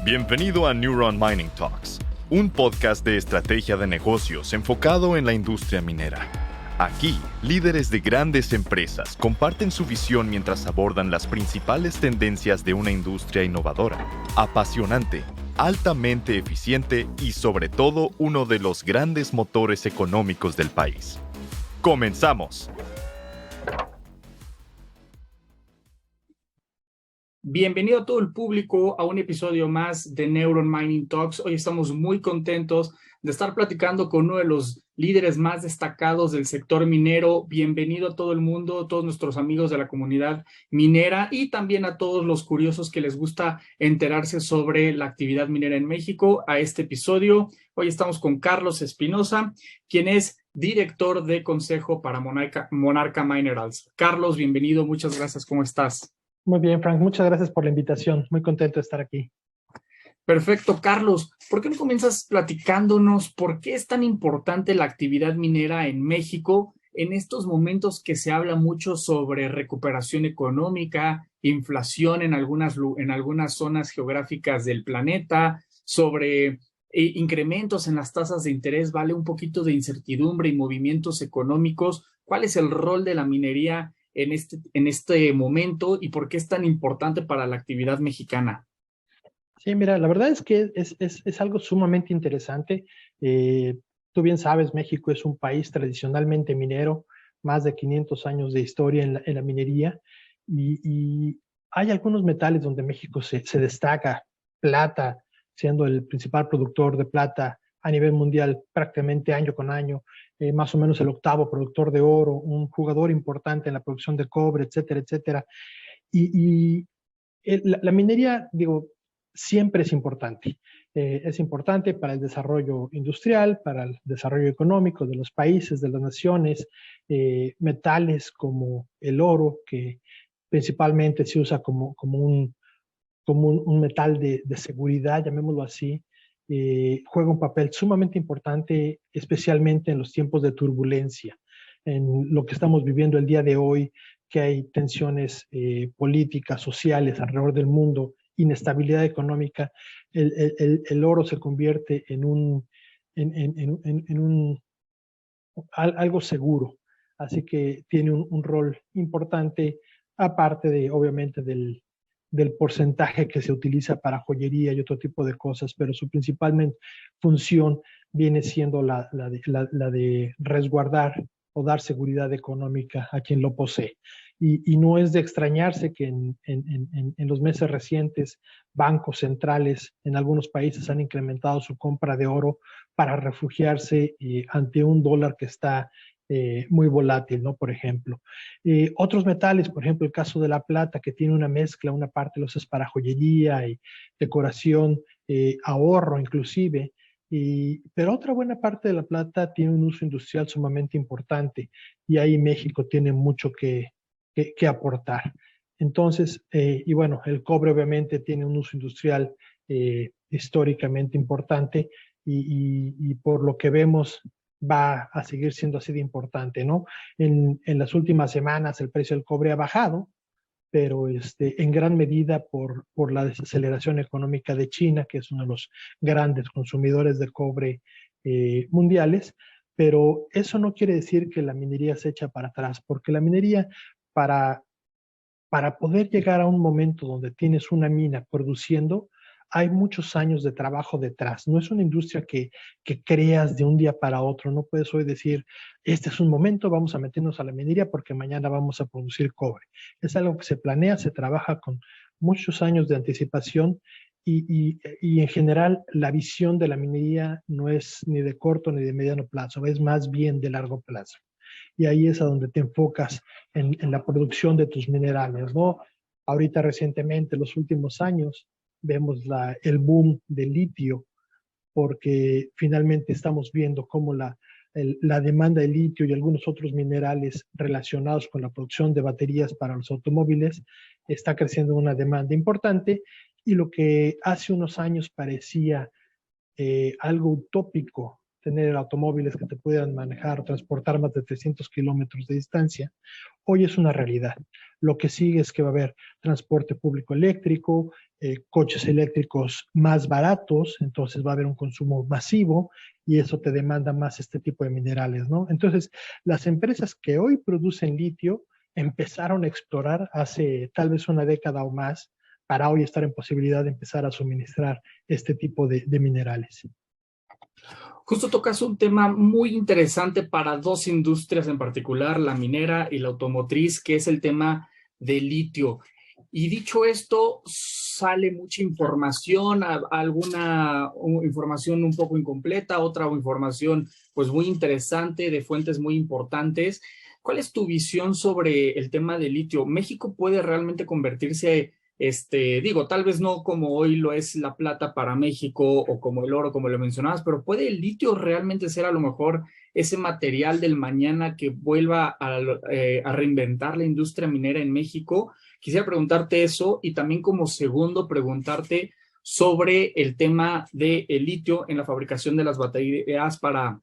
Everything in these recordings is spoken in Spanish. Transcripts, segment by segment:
Bienvenido a Neuron Mining Talks, un podcast de estrategia de negocios enfocado en la industria minera. Aquí, líderes de grandes empresas comparten su visión mientras abordan las principales tendencias de una industria innovadora, apasionante, altamente eficiente y sobre todo uno de los grandes motores económicos del país. ¡Comenzamos! Bienvenido a todo el público a un episodio más de Neuron Mining Talks. Hoy estamos muy contentos de estar platicando con uno de los líderes más destacados del sector minero. Bienvenido a todo el mundo, todos nuestros amigos de la comunidad minera y también a todos los curiosos que les gusta enterarse sobre la actividad minera en México a este episodio. Hoy estamos con Carlos Espinosa, quien es director de consejo para Monarca Minerals. Carlos, bienvenido, muchas gracias, ¿cómo estás? Muy bien, Frank, muchas gracias por la invitación. Muy contento de estar aquí. Perfecto, Carlos. ¿Por qué no comienzas platicándonos por qué es tan importante la actividad minera en México en estos momentos que se habla mucho sobre recuperación económica, inflación en algunas zonas geográficas del planeta, sobre incrementos en las tasas de interés, vale un poquito de incertidumbre y movimientos económicos? ¿Cuál es el rol de la minería en este momento y por qué es tan importante para la actividad mexicana? Sí, mira, la verdad es que es algo sumamente interesante. Tú bien sabes, México es un país tradicionalmente minero, más de 500 años de historia en la minería, y hay algunos metales donde México se destaca. Plata, siendo el principal productor de plata a nivel mundial prácticamente año con año, más o menos el octavo productor de oro, un jugador importante en la producción de cobre, etcétera, etcétera. La minería, digo, siempre es importante. Es importante para el desarrollo industrial, para el desarrollo económico de los países, de las naciones. Metales como el oro, que principalmente se usa como un metal de seguridad, llamémoslo así, juega un papel sumamente importante, especialmente en los tiempos de turbulencia, en lo que estamos viviendo el día de hoy, que hay tensiones políticas, sociales alrededor del mundo, inestabilidad económica. El oro se convierte en algo seguro, así que tiene un rol importante, aparte de, obviamente, del porcentaje que se utiliza para joyería y otro tipo de cosas, pero su principal función viene siendo la de resguardar o dar seguridad económica a quien lo posee. Y no es de extrañarse que en los meses recientes bancos centrales en algunos países han incrementado su compra de oro para refugiarse ante un dólar que está muy volátil, ¿no? Por ejemplo. Otros metales, por ejemplo, el caso de la plata, que tiene una mezcla, una parte lo usas para joyería y decoración, ahorro inclusive, pero otra buena parte de la plata tiene un uso industrial sumamente importante y ahí México tiene mucho que aportar. Entonces, y bueno, el cobre obviamente tiene un uso industrial históricamente importante y por lo que vemos va a seguir siendo así de importante, ¿no? En las últimas semanas el precio del cobre ha bajado, pero en gran medida por la desaceleración económica de China, que es uno de los grandes consumidores de cobre mundiales, pero eso no quiere decir que la minería se echa para atrás, porque la minería, para, para poder llegar a un momento donde tienes una mina produciendo, hay muchos años de trabajo detrás. No es una industria que creas de un día para otro. No puedes hoy decir, este es un momento, vamos a meternos a la minería porque mañana vamos a producir cobre. Es algo que se planea, se trabaja con muchos años de anticipación y en general la visión de la minería no es ni de corto ni de mediano plazo, es más bien de largo plazo. Y ahí es a donde te enfocas en la producción de tus minerales, ¿no? Ahorita recientemente, los últimos años, vemos el boom del litio, porque finalmente estamos viendo cómo la demanda de litio y algunos otros minerales relacionados con la producción de baterías para los automóviles está creciendo una demanda importante, y lo que hace unos años parecía algo utópico, tener automóviles que te puedan manejar o transportar más de 300 kilómetros de distancia, hoy es una realidad. Lo que sigue es que va a haber transporte público eléctrico, coches eléctricos más baratos, entonces va a haber un consumo masivo y eso te demanda más este tipo de minerales, ¿no? Entonces, las empresas que hoy producen litio empezaron a explorar hace tal vez una década o más para hoy estar en posibilidad de empezar a suministrar este tipo de minerales. Justo tocas un tema muy interesante para dos industrias en particular, la minera y la automotriz, que es el tema del litio. Y dicho esto, sale mucha información, alguna información un poco incompleta, otra información pues muy interesante de fuentes muy importantes. ¿Cuál es tu visión sobre el tema del litio? ¿México puede realmente convertirse, digo, tal vez no como hoy lo es la plata para México o como el oro, como lo mencionabas, pero puede el litio realmente ser a lo mejor ese material del mañana que vuelva a reinventar la industria minera en México? Quisiera preguntarte eso y también como segundo preguntarte sobre el tema del litio en la fabricación de las baterías para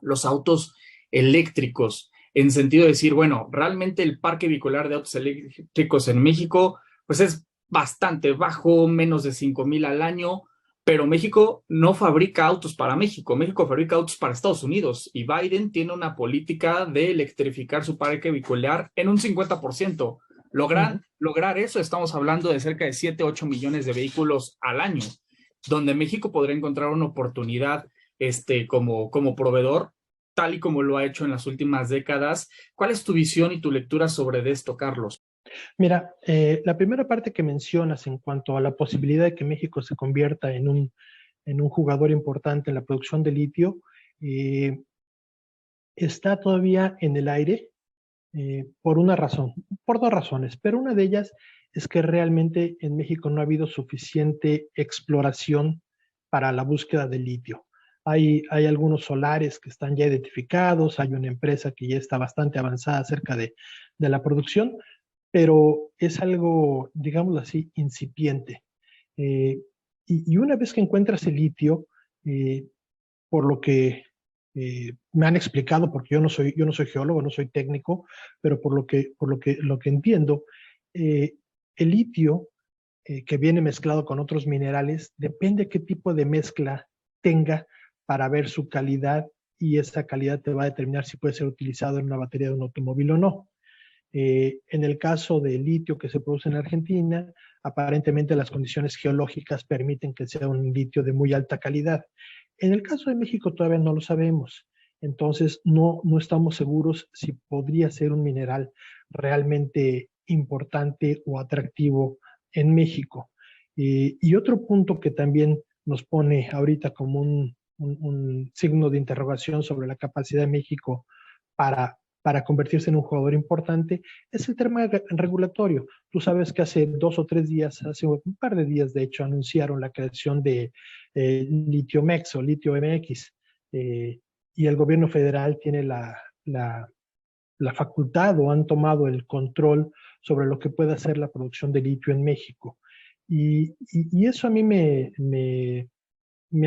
los autos eléctricos, en sentido de decir, bueno, realmente el parque vehicular de autos eléctricos en México pues es bastante bajo, menos de 5,000 al año, pero México no fabrica autos para México, México fabrica autos para Estados Unidos y Biden tiene una política de electrificar su parque vehicular en un 50%. Lograr eso, estamos hablando de cerca de 7, 8 millones de vehículos al año, donde México podría encontrar una oportunidad como proveedor, tal y como lo ha hecho en las últimas décadas. ¿Cuál es tu visión y tu lectura sobre esto, Carlos? Mira, la primera parte que mencionas en cuanto a la posibilidad de que México se convierta en un jugador importante en la producción de litio, está todavía en el aire por una razón, por dos razones, pero una de ellas es que realmente en México no ha habido suficiente exploración para la búsqueda de litio. Hay algunos solares que están ya identificados, hay una empresa que ya está bastante avanzada acerca de la producción, pero es algo, digámoslo así, incipiente. Eh, y una vez que encuentras el litio, eh, por lo que me han explicado, porque yo no soy geólogo, no soy técnico, pero lo que entiendo, eh, el litio que viene mezclado con otros minerales, depende qué tipo de mezcla tenga para ver su calidad y esa calidad te va a determinar si puede ser utilizado en una batería de un automóvil o no. En el caso del litio que se produce en Argentina, aparentemente las condiciones geológicas permiten que sea un litio de muy alta calidad. En el caso de México todavía no lo sabemos, entonces no estamos seguros si podría ser un mineral realmente importante o atractivo en México. Y otro punto que también nos pone ahorita como un signo de interrogación sobre la capacidad de México para convertirse en un jugador importante, es el tema regulatorio. Tú sabes que hace 2 o 3 días, hace un par de días de hecho, anunciaron la creación de Litio-Mex o Litio-MX, y el gobierno federal tiene la facultad o han tomado el control sobre lo que puede hacer la producción de litio en México. Y eso a mí me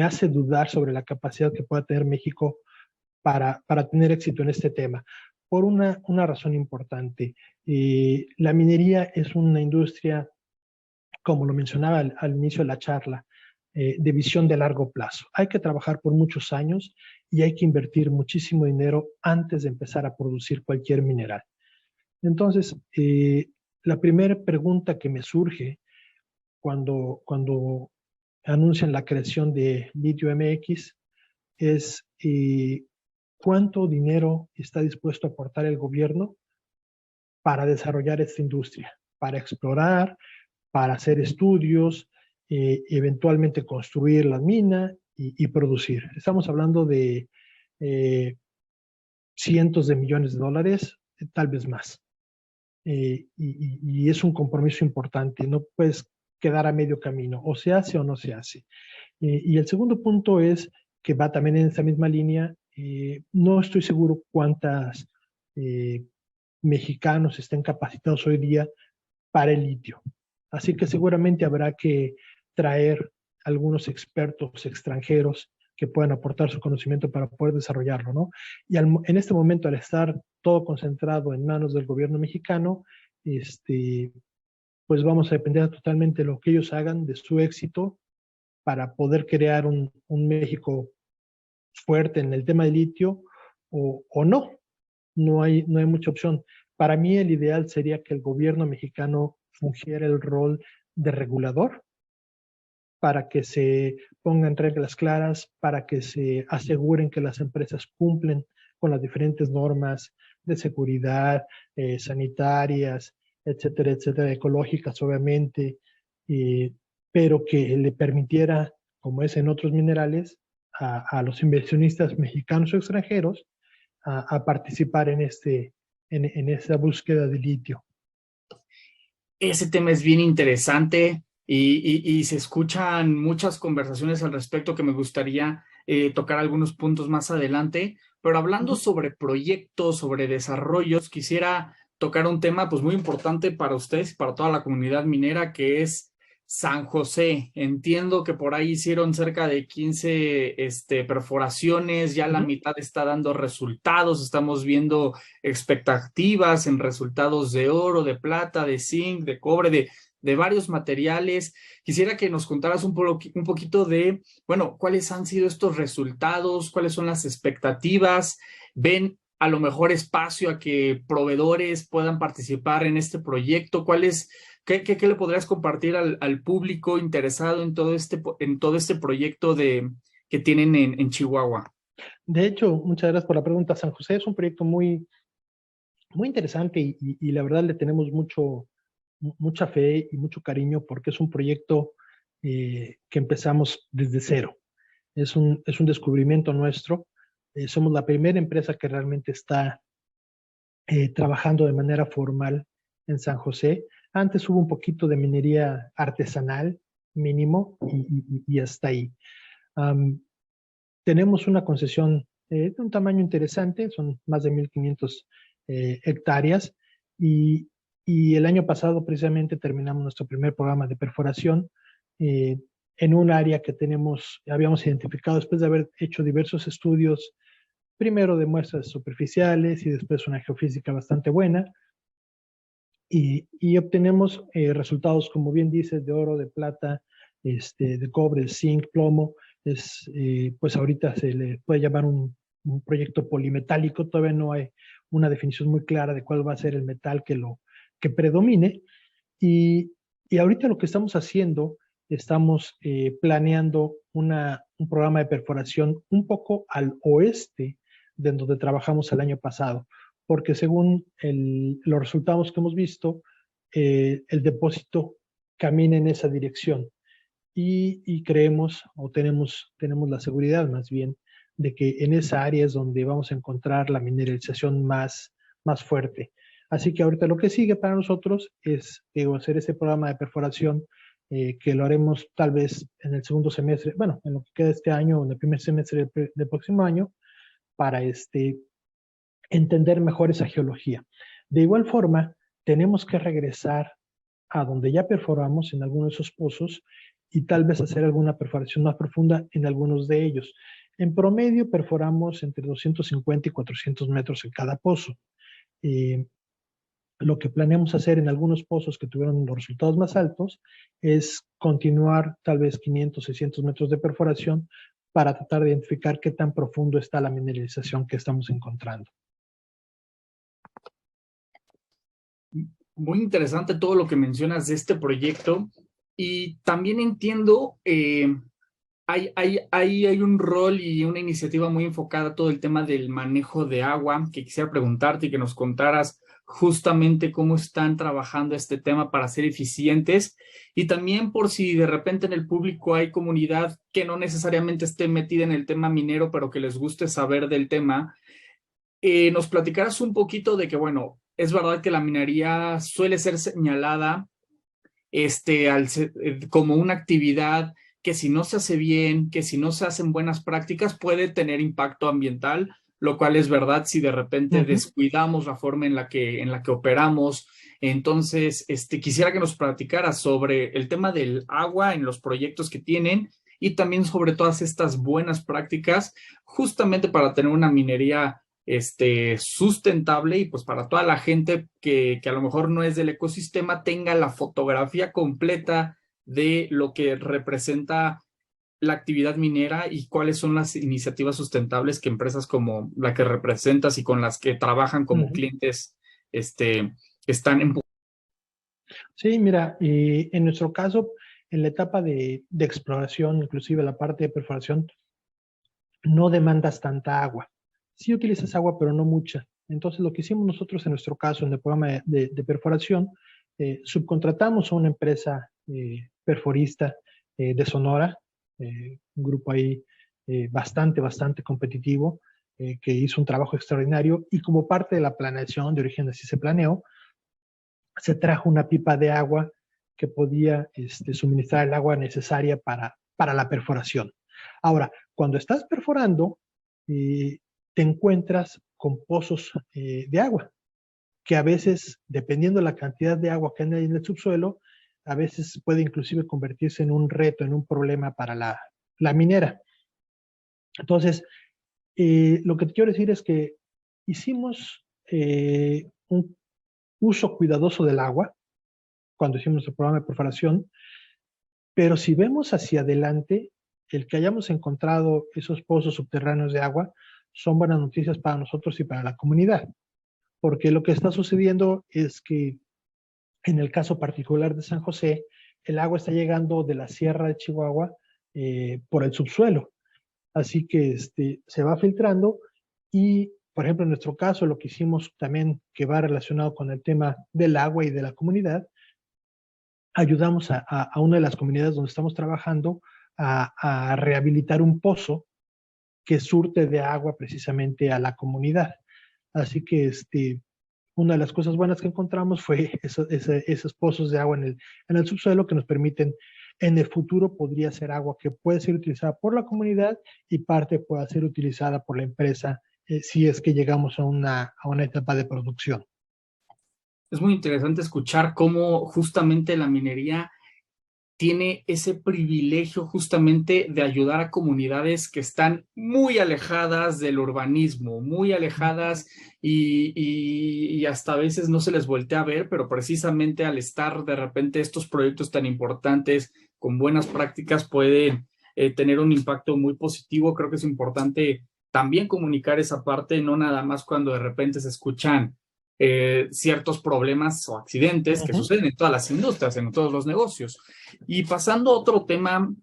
hace dudar sobre la capacidad que pueda tener México para tener éxito en este tema, por una razón importante. La minería es una industria, como lo mencionaba al inicio de la charla, de visión de largo plazo. Hay que trabajar por muchos años y hay que invertir muchísimo dinero antes de empezar a producir cualquier mineral. Entonces, la primera pregunta que me surge cuando anuncian la creación de Litio MX es ¿cuánto dinero está dispuesto a aportar el gobierno para desarrollar esta industria? Para explorar, para hacer estudios, eventualmente construir la mina y producir. Estamos hablando de cientos de millones de dólares, tal vez más. Y es un compromiso importante, no puedes quedar a medio camino, o se hace o no se hace. Y el segundo punto es, que va también en esa misma línea, no estoy seguro cuántas mexicanos estén capacitados hoy día para el litio. Así que seguramente habrá que traer algunos expertos extranjeros que puedan aportar su conocimiento para poder desarrollarlo, ¿no? Y en este momento, al estar todo concentrado en manos del gobierno mexicano, pues vamos a depender totalmente de lo que ellos hagan, de su éxito, para poder crear un México fuerte en el tema de litio o no. No hay mucha opción. Para mí el ideal sería que el gobierno mexicano fungiera el rol de regulador para que se pongan reglas claras, para que se aseguren que las empresas cumplen con las diferentes normas de seguridad, sanitarias, etcétera, etcétera, ecológicas obviamente, pero que le permitiera, como es en otros minerales, a los inversionistas mexicanos o extranjeros a participar en esa búsqueda de litio. Ese tema es bien interesante y se escuchan muchas conversaciones al respecto que me gustaría tocar algunos puntos más adelante, pero hablando sobre proyectos, sobre desarrollos, quisiera tocar un tema pues muy importante para ustedes y para toda la comunidad minera, que es San José. Entiendo que por ahí hicieron cerca de 15 perforaciones, ya la mitad está dando resultados, estamos viendo expectativas en resultados de oro, de plata, de zinc, de cobre, de varios materiales. Quisiera que nos contaras un poquito de, bueno, cuáles han sido estos resultados, cuáles son las expectativas, ven a lo mejor espacio a que proveedores puedan participar en este proyecto, ¿qué le podrías compartir al público interesado en todo este proyecto que tienen en Chihuahua? De hecho, muchas gracias por la pregunta. San José es un proyecto muy, muy interesante y la verdad le tenemos mucha fe y mucho cariño porque es un proyecto que empezamos desde cero. Es un descubrimiento nuestro. Somos la primera empresa que realmente está trabajando de manera formal en San José. Antes hubo un poquito de minería artesanal mínimo y hasta ahí. Tenemos una concesión de un tamaño interesante, son más de 1,500 hectáreas y el año pasado precisamente terminamos nuestro primer programa de perforación en un área que habíamos identificado después de haber hecho diversos estudios, primero de muestras superficiales y después una geofísica bastante buena. Y obtenemos resultados, como bien dices, de oro, de plata, de cobre, zinc, plomo. Pues ahorita se le puede llamar un proyecto polimetálico. Todavía no hay una definición muy clara de cuál va a ser el metal que predomine. Y ahorita lo que estamos haciendo, estamos planeando un programa de perforación un poco al oeste de donde trabajamos el año pasado, porque según los resultados que hemos visto, el depósito camina en esa dirección y creemos, o tenemos la seguridad más bien, de que en esa área es donde vamos a encontrar la mineralización más fuerte. Así que ahorita lo que sigue para nosotros es hacer ese programa de perforación que lo haremos tal vez en el segundo semestre, bueno, en lo que queda este año o en el primer semestre del próximo año, para entender mejor esa geología. De igual forma, tenemos que regresar a donde ya perforamos en algunos de esos pozos y tal vez hacer alguna perforación más profunda en algunos de ellos. En promedio perforamos entre 250 y 400 metros en cada pozo. Lo que planeamos hacer en algunos pozos que tuvieron los resultados más altos es continuar tal vez 500, 600 metros de perforación para tratar de identificar qué tan profundo está la mineralización que estamos encontrando. Muy interesante todo lo que mencionas de este proyecto y también entiendo, hay un rol y una iniciativa muy enfocada a todo el tema del manejo de agua, que quisiera preguntarte y que nos contaras justamente cómo están trabajando este tema para ser eficientes y también por si de repente en el público hay comunidad que no necesariamente esté metida en el tema minero, pero que les guste saber del tema, nos platicarás un poquito de que, bueno, es verdad que la minería suele ser señalada como una actividad que si no se hace bien, que si no se hacen buenas prácticas puede tener impacto ambiental, lo cual es verdad si de repente descuidamos la forma en la que operamos. Entonces, quisiera que nos platicaras sobre el tema del agua en los proyectos que tienen y también sobre todas estas buenas prácticas, justamente para tener una minería sustentable y pues para toda la gente que a lo mejor no es del ecosistema tenga la fotografía completa de lo que representa la actividad minera y cuáles son las iniciativas sustentables que empresas como la que representas y con las que trabajan como clientes están empujando. Sí, mira, en nuestro caso, en la etapa de exploración, inclusive la parte de perforación, no demandas tanta agua. Sí utilizas agua, pero no mucha. Entonces, lo que hicimos nosotros en nuestro caso, en el programa de perforación, subcontratamos a una empresa perforista de Sonora, un grupo ahí bastante competitivo, que hizo un trabajo extraordinario, y como parte de la planeación, de origen así se planeó, se trajo una pipa de agua que podía suministrar el agua necesaria para la perforación. Ahora, cuando estás perforando, te encuentras con pozos de agua, que a veces, dependiendo de la cantidad de agua que hay en el subsuelo, a veces puede inclusive convertirse en un reto, en un problema para la minera. Entonces, lo que te quiero decir es que hicimos un uso cuidadoso del agua cuando hicimos el programa de perforación, pero si vemos hacia adelante, el que hayamos encontrado esos pozos subterráneos de agua son buenas noticias para nosotros y para la comunidad, porque lo que está sucediendo es que en el caso particular de San José, el agua está llegando de la Sierra de Chihuahua por el subsuelo, así que se va filtrando y, por ejemplo, en nuestro caso, lo que hicimos también que va relacionado con el tema del agua y de la comunidad, ayudamos a una de las comunidades donde estamos trabajando a rehabilitar un pozo que surte de agua precisamente a la comunidad. Así que una de las cosas buenas que encontramos fue esos pozos de agua en el subsuelo que nos permiten, en el futuro podría ser agua que puede ser utilizada por la comunidad y parte pueda ser utilizada por la empresa si es que llegamos a una etapa de producción. Es muy interesante escuchar cómo justamente la minería tiene ese privilegio justamente de ayudar a comunidades que están muy alejadas del urbanismo, muy alejadas y hasta a veces no se les voltea a ver, pero precisamente al estar de repente estos proyectos tan importantes con buenas prácticas pueden tener un impacto muy positivo. Creo que es importante también comunicar esa parte, no nada más cuando de repente se escuchan ciertos problemas o accidentes que suceden en todas las industrias, en todos los negocios. Y pasando a otro tema,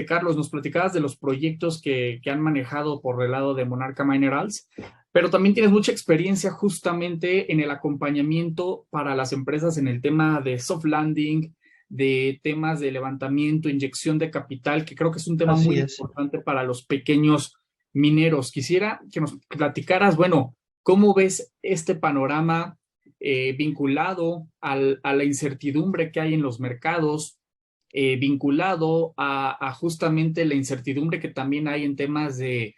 Carlos, nos platicabas de los proyectos que han manejado por el lado de Monarca Minerals, pero también tienes mucha experiencia justamente en el acompañamiento para las empresas en el tema de soft landing, de temas de levantamiento, inyección de capital, que creo que es un tema muy importante para los pequeños mineros. Quisiera que nos platicaras, bueno, ¿cómo ves este panorama vinculado a la incertidumbre que hay en los mercados, vinculado a justamente la incertidumbre que también hay en temas de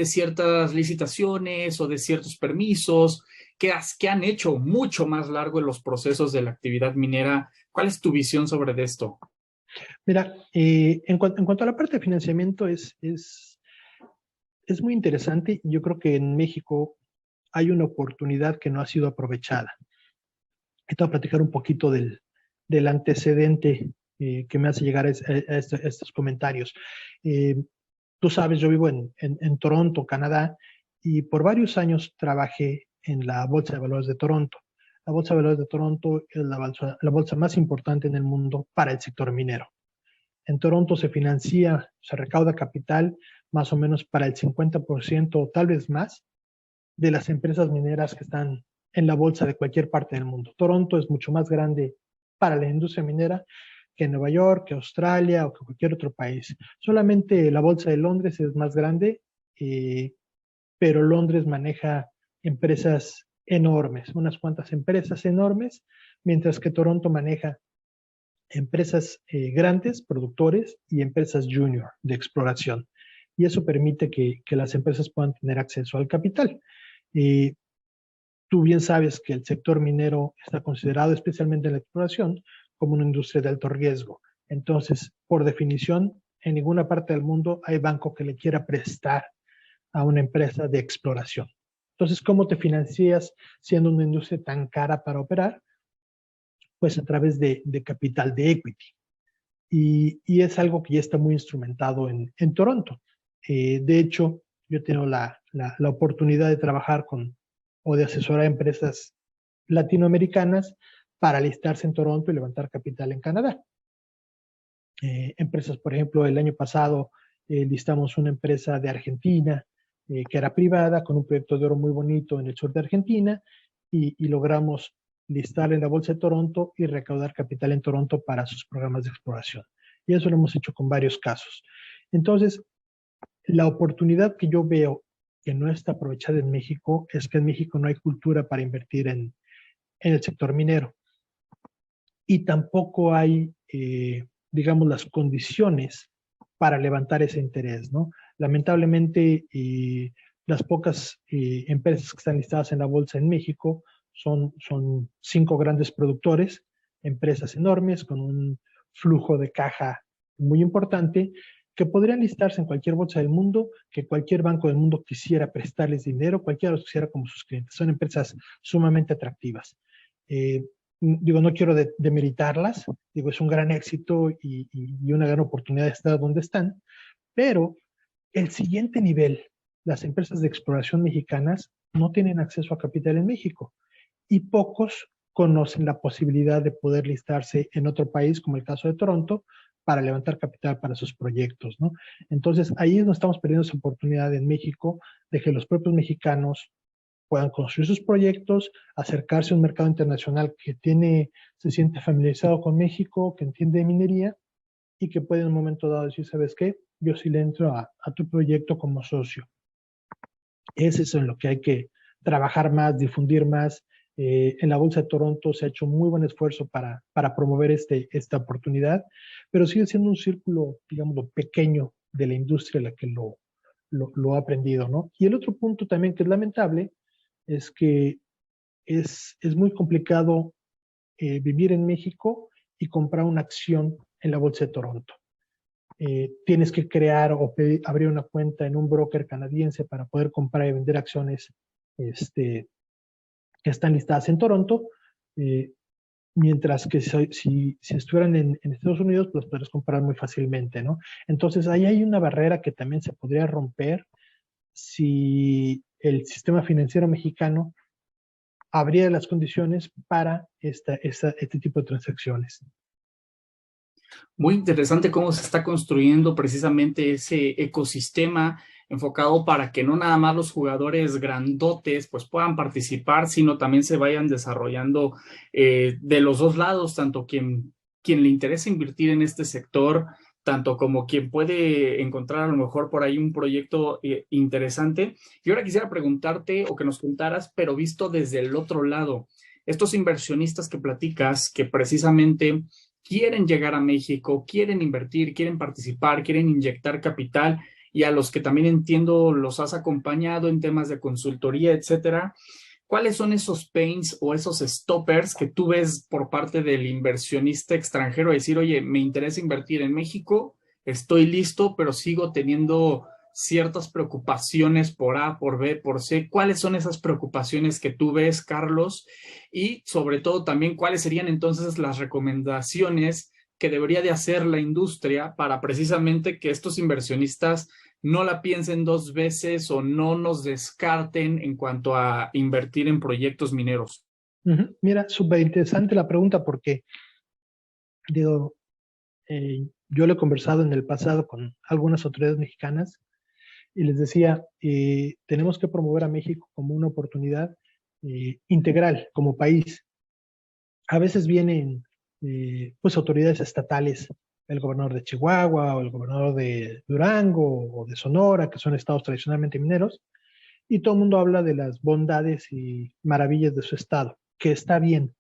ciertas licitaciones o de ciertos permisos que han hecho mucho más largo en los procesos de la actividad minera? ¿Cuál es tu visión sobre esto? Mira, en cuanto a la parte de financiamiento es muy interesante. Yo creo que en México hay una oportunidad que no ha sido aprovechada. Te voy a platicar un poquito del antecedente que me hace llegar a estos comentarios. Tú sabes, yo vivo en Toronto, Canadá, y por varios años trabajé en la Bolsa de Valores de Toronto. La Bolsa de Valores de Toronto es la bolsa más importante en el mundo para el sector minero. En Toronto se recauda capital más o menos para el 50% o tal vez más de las empresas mineras que están en la bolsa de cualquier parte del mundo. Toronto es mucho más grande para la industria minera que Nueva York, que Australia o que cualquier otro país. Solamente la bolsa de Londres es más grande, pero Londres maneja empresas enormes, unas cuantas empresas enormes, mientras que Toronto maneja empresas grandes, productores, y empresas junior de exploración. Y eso permite que las empresas puedan tener acceso al capital. Tú bien sabes que el sector minero está considerado, especialmente en la exploración, como una industria de alto riesgo. Entonces, por definición, en ninguna parte del mundo hay banco que le quiera prestar a una empresa de exploración. Entonces, ¿cómo te financias siendo una industria tan cara para operar? Pues a través de capital de equity. Y es algo que ya está muy instrumentado en Toronto. De hecho, yo he tenido la oportunidad de trabajar o de asesorar a empresas latinoamericanas para listarse en Toronto y levantar capital en Canadá. Empresas, por ejemplo, el año pasado listamos una empresa de Argentina que era privada, con un proyecto de oro muy bonito en el sur de Argentina, y logramos listar en la Bolsa de Toronto y recaudar capital en Toronto para sus programas de exploración. Y eso lo hemos hecho con varios casos. Entonces, la oportunidad que yo veo que no está aprovechada en México es que en México no hay cultura para invertir en el sector minero. Y tampoco hay, digamos, las condiciones para levantar ese interés, ¿no? Lamentablemente, las pocas empresas que están listadas en la bolsa en México son 5 grandes productores, empresas enormes con un flujo de caja muy importante, que podrían listarse en cualquier bolsa del mundo, que cualquier banco del mundo quisiera prestarles dinero, cualquiera los quisiera como sus clientes. Son empresas sumamente atractivas. Digo, no quiero demeritarlas, digo, es un gran éxito y una gran oportunidad de estar donde están, pero el siguiente nivel, las empresas de exploración mexicanas no tienen acceso a capital en México y pocos conocen la posibilidad de poder listarse en otro país, como el caso de Toronto, para levantar capital para sus proyectos, ¿no? Entonces, ahí nos estamos perdiendo esa oportunidad en México de que los propios mexicanos puedan construir sus proyectos, acercarse a un mercado internacional que se siente familiarizado con México, que entiende de minería y que puede en un momento dado decir, ¿sabes qué? Yo sí le entro a tu proyecto como socio. Es eso en lo que hay que trabajar más, difundir más. En la Bolsa de Toronto se ha hecho un muy buen esfuerzo para promover esta oportunidad, pero sigue siendo un círculo, digamos, pequeño de la industria la que lo ha aprendido, ¿no? Y el otro punto también que es lamentable es que es muy complicado vivir en México y comprar una acción en la Bolsa de Toronto. Tienes que crear o abrir una cuenta en un broker canadiense para poder comprar y vender acciones que están listadas en Toronto, mientras que si estuvieran en Estados Unidos, pues podrías comprar muy fácilmente, ¿no? Entonces, ahí hay una barrera que también se podría romper si el sistema financiero mexicano abría las condiciones para este tipo de transacciones. Muy interesante cómo se está construyendo precisamente ese ecosistema enfocado para que no nada más los jugadores grandotes pues puedan participar, sino también se vayan desarrollando de los dos lados, tanto quien le interesa invertir en este sector, tanto como quien puede encontrar a lo mejor por ahí un proyecto interesante. Y ahora quisiera preguntarte o que nos contaras, pero visto desde el otro lado, estos inversionistas que platicas, que precisamente quieren llegar a México, quieren invertir, quieren participar, quieren inyectar capital, y a los que también entiendo los has acompañado en temas de consultoría, etcétera. ¿Cuáles son esos pains o esos stoppers que tú ves por parte del inversionista extranjero? Decir, oye, me interesa invertir en México, estoy listo, pero sigo teniendo ciertas preocupaciones por A, por B, por C. ¿Cuáles son esas preocupaciones que tú ves, Carlos? Y sobre todo también, ¿cuáles serían entonces las recomendaciones que debería de hacer la industria para precisamente que estos inversionistas no la piensen 2 veces o no nos descarten en cuanto a invertir en proyectos mineros? Mira, súper interesante la pregunta porque, digo, yo lo he conversado en el pasado con algunas autoridades mexicanas y les decía, tenemos que promover a México como una oportunidad integral como país. A veces vienen pues autoridades estatales, el gobernador de Chihuahua o el gobernador de Durango o de Sonora, que son estados tradicionalmente mineros, y todo el mundo habla de las bondades y maravillas de su estado, que está bien,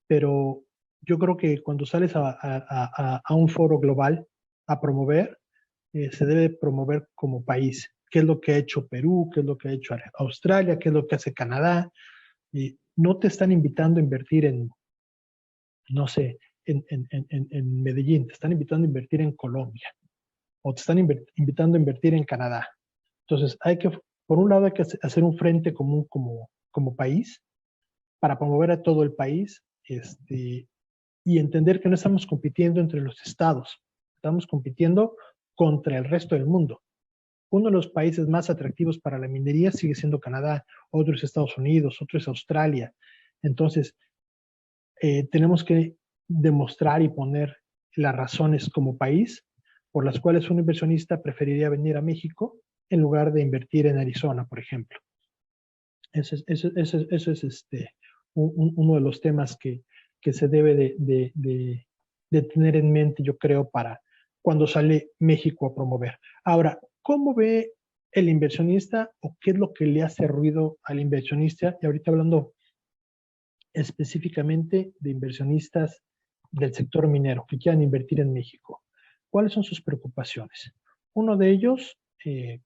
pero yo creo que cuando sales a un foro global a promover, se debe promover como país. ¿Qué es lo que ha hecho Perú? ¿Qué es lo que ha hecho Australia? ¿Qué es lo que hace Canadá? Y no te están invitando a invertir no sé, en Medellín, te están invitando a invertir en Colombia. o te están invitando a invertir en Canadá. Entonces, por un lado, hay que hacer un frente común como país para promover a todo el país y entender que no estamos compitiendo entre los estados, estamos compitiendo contra el resto del mundo. Uno de los países más atractivos para la minería sigue siendo Canadá, otro es Estados Unidos, otro es Australia. Entonces, tenemos que demostrar y poner las razones como país por las cuales un inversionista preferiría venir a México en lugar de invertir en Arizona, por ejemplo. Eso es uno de los temas que se debe de tener en mente, yo creo, para cuando sale México a promover. Ahora, ¿cómo ve el inversionista o qué es lo que le hace ruido al inversionista? Y ahorita hablando específicamente de inversionistas del sector minero que quieran invertir en México. ¿Cuáles son sus preocupaciones? Uno de ellos, que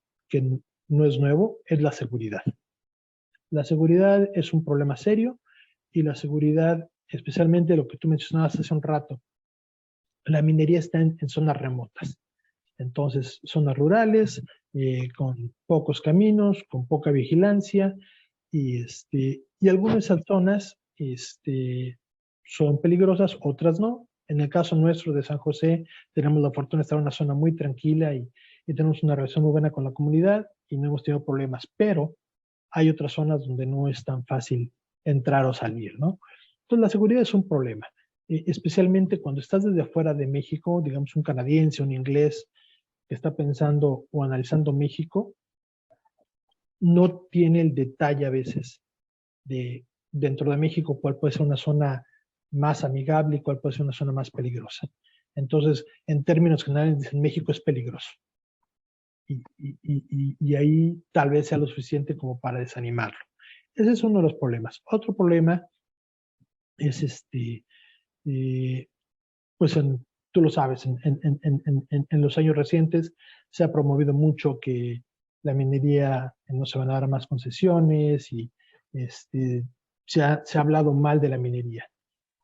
no es nuevo, es la seguridad. La seguridad es un problema serio y la seguridad, especialmente lo que tú mencionabas hace un rato, la minería está en zonas remotas. Entonces, zonas rurales, con pocos caminos, con poca vigilancia, y algunas de esas zonas son peligrosas, otras no. En el caso nuestro de San José, tenemos la fortuna de estar en una zona muy tranquila y tenemos una relación muy buena con la comunidad y no hemos tenido problemas, pero hay otras zonas donde no es tan fácil entrar o salir, ¿no? Entonces, la seguridad es un problema, especialmente cuando estás desde afuera de México, digamos un canadiense, un inglés que está pensando o analizando México, no tiene el detalle a veces de dentro de México cuál puede ser una zona más amigable y cuál puede ser una zona más peligrosa. Entonces, en términos generales, dicen México es peligroso. Y ahí tal vez sea lo suficiente como para desanimarlo. Ese es uno de los problemas. Otro problema es pues tú lo sabes, en los años recientes se ha promovido mucho que la minería no se van a dar más concesiones y se ha hablado mal de la minería.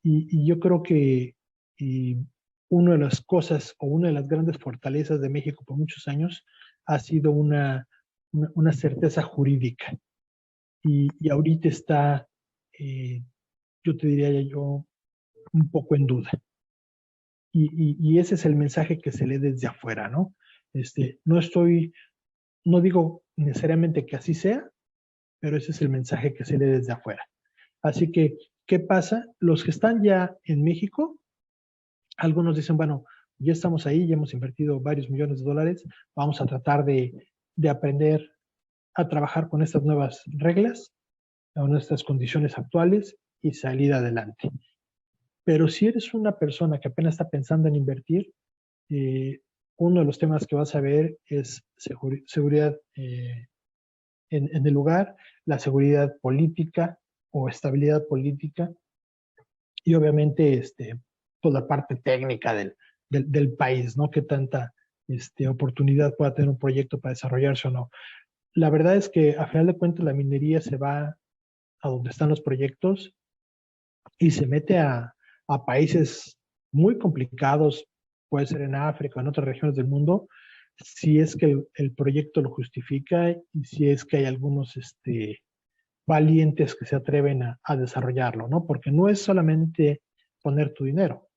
Y yo creo que una de las cosas o una de las grandes fortalezas de México por muchos años ha sido una certeza jurídica. Y ahorita está, yo te diría yo, un poco en duda. Y ese es el mensaje que se lee desde afuera, ¿no? No digo necesariamente que así sea, pero ese es el mensaje que se lee desde afuera. Así que, ¿qué pasa? Los que están ya en México, algunos dicen, bueno, ya estamos ahí, ya hemos invertido varios millones de dólares, vamos a tratar de aprender a trabajar con estas nuevas reglas, con estas condiciones actuales y salir adelante. Pero si eres una persona que apenas está pensando en invertir, uno de los temas que vas a ver es seguridad en el lugar, la seguridad política o estabilidad política y obviamente toda la parte técnica del país, ¿no? Qué tanta oportunidad pueda tener un proyecto para desarrollarse o no. La verdad es que a final de cuentas la minería se va a donde están los proyectos y se mete a países muy complicados, puede ser en África o en otras regiones del mundo, si es que el proyecto lo justifica y si es que hay algunos valientes que se atreven a desarrollarlo, ¿no? Porque no es solamente poner tu dinero.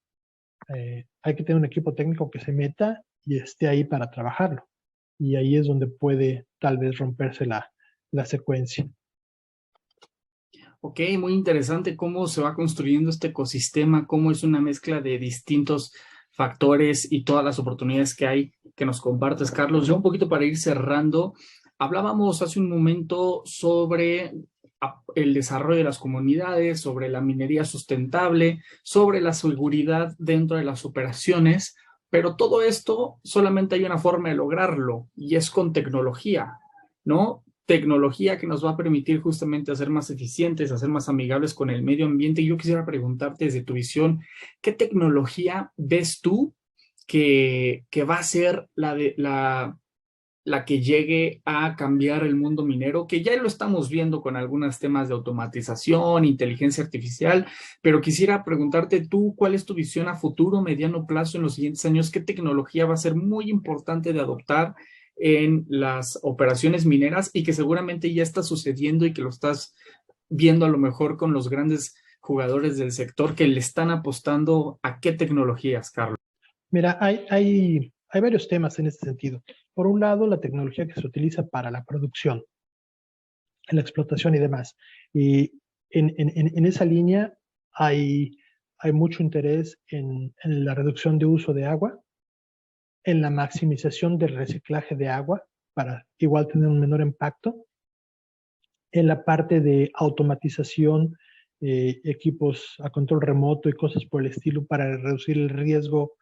Hay que tener un equipo técnico que se meta y esté ahí para trabajarlo. Y ahí es donde puede tal vez romperse la secuencia. Ok, muy interesante cómo se va construyendo este ecosistema, cómo es una mezcla de distintos factores y todas las oportunidades que hay que nos compartes, Carlos. Yo un poquito para ir cerrando, hablábamos hace un momento sobre el desarrollo de las comunidades, sobre la minería sustentable, sobre la seguridad dentro de las operaciones, pero todo esto solamente hay una forma de lograrlo y es con tecnología, ¿no? Tecnología que nos va a permitir justamente hacer más eficientes, hacer más amigables con el medio ambiente. Y yo quisiera preguntarte desde tu visión, ¿qué tecnología ves tú que va a ser la que llegue a cambiar el mundo minero, que ya lo estamos viendo con algunos temas de automatización, inteligencia artificial, pero quisiera preguntarte tú, ¿cuál es tu visión a futuro, mediano plazo en los siguientes años? ¿Qué tecnología va a ser muy importante de adoptar en las operaciones mineras y que seguramente ya está sucediendo y que lo estás viendo a lo mejor con los grandes jugadores del sector que le están apostando a qué tecnologías, Carlos? Mira, hay varios temas en este sentido. Por un lado, la tecnología que se utiliza para la producción, la explotación y demás. Y en esa línea hay mucho interés en la reducción de uso de agua, en la maximización del reciclaje de agua para igual tener un menor impacto, en la parte de automatización, equipos a control remoto y cosas por el estilo para reducir el riesgo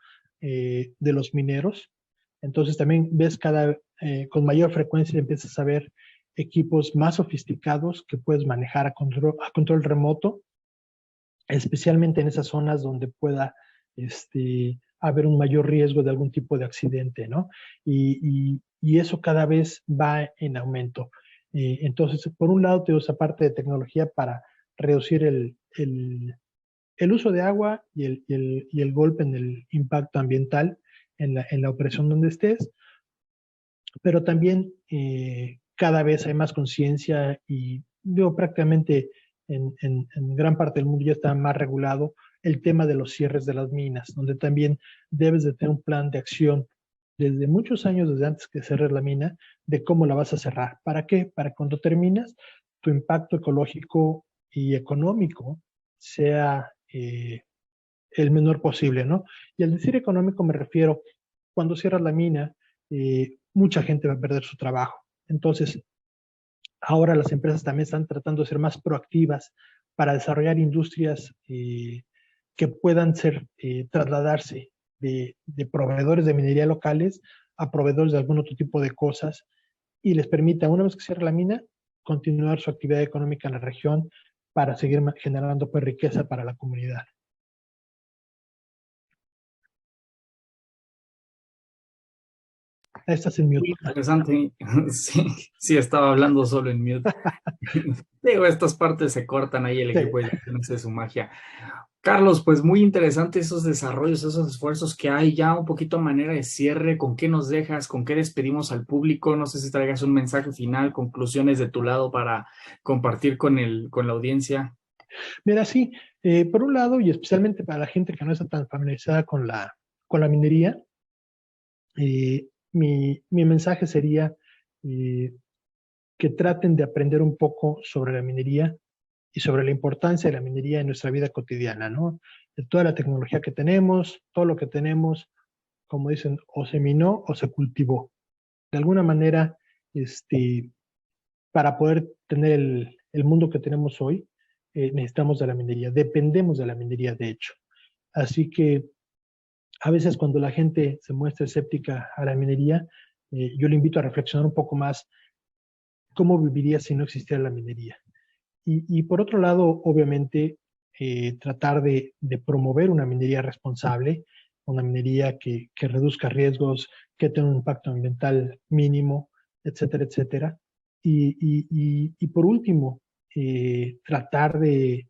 de los mineros. Entonces también ves con mayor frecuencia empiezas a ver equipos más sofisticados que puedes manejar a control remoto, especialmente en esas zonas donde pueda haber un mayor riesgo de algún tipo de accidente, ¿no? Y eso cada vez va en aumento. Entonces, por un lado, tengo esa parte de tecnología para reducir el uso de agua y el golpe en el impacto ambiental en la operación donde estés, pero también cada vez hay más conciencia y digo, prácticamente en gran parte del mundo ya está más regulado el tema de los cierres de las minas, donde también debes de tener un plan de acción desde muchos años, desde antes que cierres la mina, de cómo la vas a cerrar. ¿Para qué? Para que cuando terminas, tu impacto ecológico y económico sea el menor posible, ¿no? Y al decir económico me refiero, cuando cierras la mina, mucha gente va a perder su trabajo. Entonces, ahora las empresas también están tratando de ser más proactivas para desarrollar industrias que puedan trasladarse de proveedores de minería locales a proveedores de algún otro tipo de cosas y les permita, una vez que cierre la mina, continuar su actividad económica en la región para seguir generando pues, riqueza para la comunidad. Estás en mute. Muy interesante. Sí, sí, estaba hablando solo en mute. Digo, estas partes se cortan ahí, el equipo de edición hace su magia. Carlos, pues muy interesante esos desarrollos, esos esfuerzos que hay ya un poquito a manera de cierre. ¿Con qué nos dejas? ¿Con qué despedimos al público? No sé si traigas un mensaje final, conclusiones de tu lado para compartir con la audiencia. Mira, sí, por un lado, y especialmente para la gente que no está tan familiarizada con la minería, mi mensaje sería que traten de aprender un poco sobre la minería y sobre la importancia de la minería en nuestra vida cotidiana, ¿no? De toda la tecnología que tenemos, todo lo que tenemos, como dicen, o se minó o se cultivó. De alguna manera, para poder tener el mundo que tenemos hoy, necesitamos de la minería, dependemos de la minería, de hecho. Así que a veces cuando la gente se muestra escéptica a la minería, yo le invito a reflexionar un poco más cómo viviría si no existiera la minería. Y por otro lado, obviamente, tratar de promover una minería responsable, una minería que reduzca riesgos, que tenga un impacto ambiental mínimo, etcétera, etcétera. Y por último, tratar de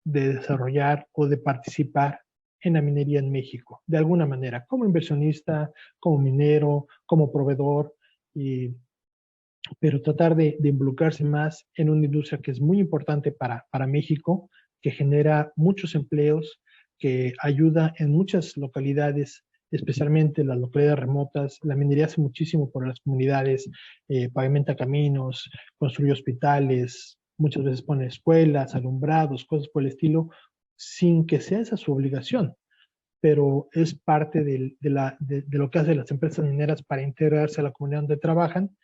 desarrollar o de participar en la minería en México, de alguna manera, como inversionista, como minero, como proveedor, pero tratar de involucrarse más en una industria que es muy importante para México, que genera muchos empleos, que ayuda en muchas localidades, especialmente las localidades remotas. La minería hace muchísimo por las comunidades, pavimenta caminos, construye hospitales, muchas veces pone escuelas, alumbrados, cosas por el estilo, sin que sea esa su obligación, pero es parte de lo que hacen las empresas mineras para integrarse a la comunidad donde trabajan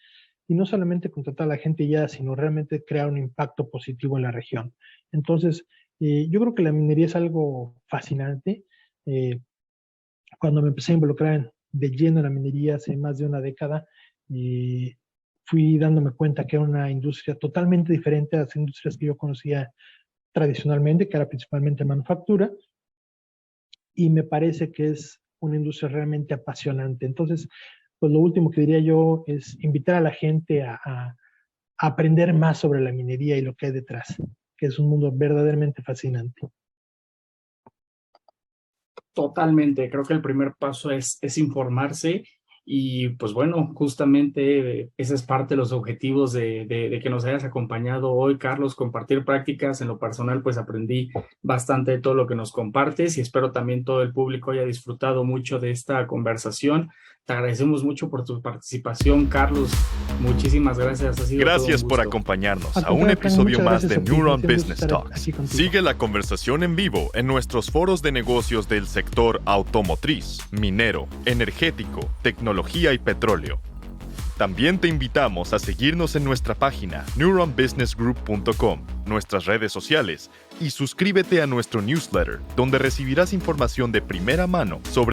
y no solamente contratar a la gente ya, sino realmente crear un impacto positivo en la región. Entonces, yo creo que la minería es algo fascinante. Cuando me empecé a involucrar de lleno en la minería hace más de una década, fui dándome cuenta que era una industria totalmente diferente a las industrias que yo conocía tradicionalmente, que era principalmente manufactura, y me parece que es una industria realmente apasionante. Entonces, pues lo último que diría yo es invitar a la gente a aprender más sobre la minería y lo que hay detrás, que es un mundo verdaderamente fascinante. Totalmente, creo que el primer paso es informarse y pues bueno, justamente ese es parte de los objetivos de que nos hayas acompañado hoy, Carlos, compartir prácticas. En lo personal pues aprendí bastante de todo lo que nos compartes y espero también todo el público haya disfrutado mucho de esta conversación. Te agradecemos mucho por tu participación, Carlos. Muchísimas gracias. Ha sido Gracias todo un por gusto. acompañarnos a un episodio más de Neuron Business Talks. Contigo. Sigue la conversación en vivo en nuestros foros de negocios del sector automotriz, minero, energético, tecnología y petróleo. También te invitamos a seguirnos en nuestra página neuronbusinessgroup.com, nuestras redes sociales y suscríbete a nuestro newsletter, donde recibirás información de primera mano sobre